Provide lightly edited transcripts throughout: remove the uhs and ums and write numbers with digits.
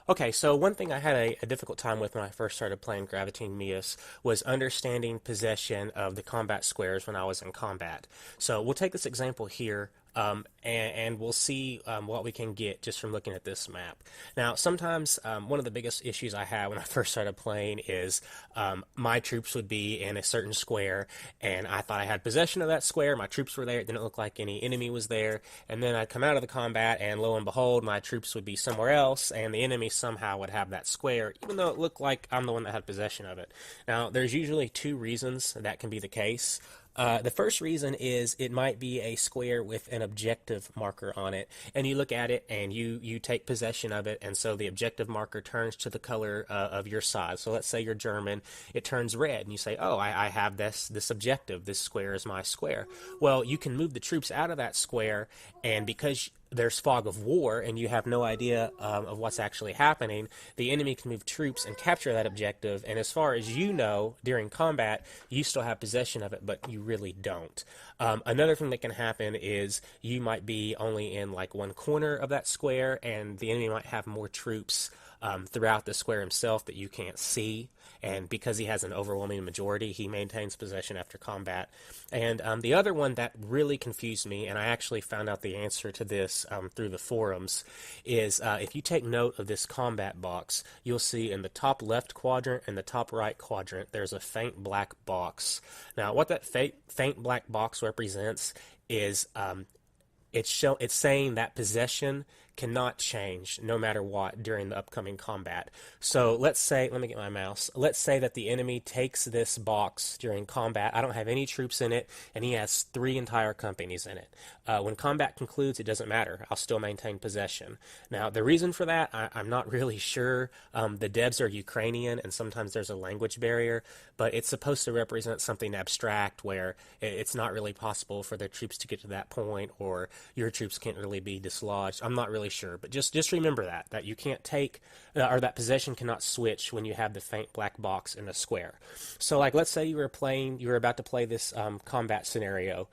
Okay, so one thing I had a difficult time with when I first started playing Graviteam Mias was understanding possession of the combat squares when I was in combat. So we'll take this example here, and we'll see what we can get just from looking at this map. Now, sometimes one of the biggest issues I had when I first started playing is my troops would be in a certain square, and I thought I had possession of that square. My troops were there. It didn't look like any enemy was there. And then I'd come out of the combat, and lo and behold, my troops would be somewhere else, and the enemy somehow would have that square, even though it looked like I'm the one that had possession of it. Now, there's usually two reasons that can be the case. The first reason is it might be a square with an objective marker on it, and you look at it and you take possession of it, and so the objective marker turns to the color of your side. So let's say you're German, it turns red, and you say, "Oh, I have this objective. This square is my square." Well, you can move the troops out of that square, and because there's fog of war and you have no idea of what's actually happening, the enemy can move troops and capture that objective. And as far as you know, during combat, you still have possession of it, but you really don't. Another thing that can happen is you might be only in like one corner of that square, and the enemy might have more troops throughout the square himself that you can't see. And because he has an overwhelming majority, he maintains possession after combat. And the other one that really confused me, and I actually found out the answer to this through the forums, is if you take note of this combat box, you'll see in the top left quadrant and the top right quadrant, there's a faint black box. Now, what that faint black box represents is it's saying that possession cannot change no matter what during the upcoming combat. So let's say, let me get my mouse. Let's say that the enemy takes this box during combat. I don't have any troops in it, and he has 3 entire companies in it. When combat concludes, it doesn't matter. I'll still maintain possession. Now, the reason for that, I'm not really sure. The devs are Ukrainian, and sometimes there's a language barrier, but it's supposed to represent something abstract where it's not really possible for their troops to get to that point, or your troops can't really be dislodged. I'm not really sure, but just remember that you can't take, or that possession cannot switch when you have the faint black box in a square. So, like, let's say you were about to play this combat scenario.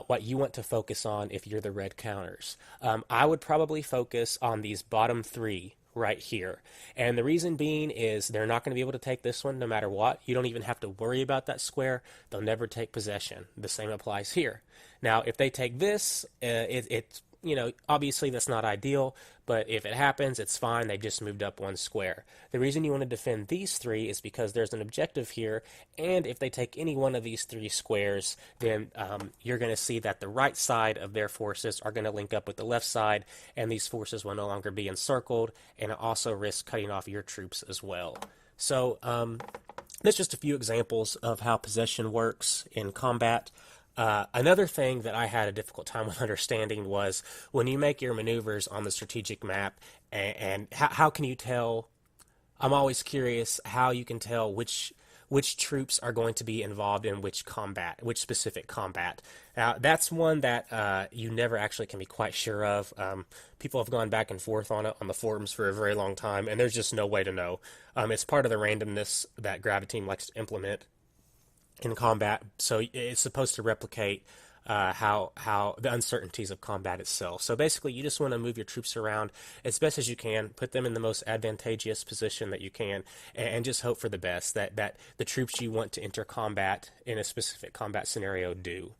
What you want to focus on if you're the red counters, I would probably focus on these bottom 3 right here. And the reason being is they're not going to be able to take this one no matter what. You don't even have to worry about that square. They'll never take possession. The same applies here. Now, if they take this, it's obviously that's not ideal, but if it happens, it's fine. They just moved up 1 square. The reason you want to defend these 3 is because there's an objective here, and if they take any one of these 3 squares, then you're going to see that the right side of their forces are going to link up with the left side, and these forces will no longer be encircled, and it also risks cutting off your troops as well. So that's just a few examples of how possession works in combat. Another thing that I had a difficult time with understanding was when you make your maneuvers on the strategic map, and how can you tell? I'm always curious how you can tell which troops are going to be involved in which specific combat. Now, that's one that you never actually can be quite sure of. People have gone back and forth on it on the forums for a very long time, and there's just no way to know. It's part of the randomness that Graviteam likes to implement in combat, so it's supposed to replicate how the uncertainties of combat itself. So basically, you just want to move your troops around as best as you can, put them in the most advantageous position that you can, and just hope for the best that the troops you want to enter combat in a specific combat scenario do.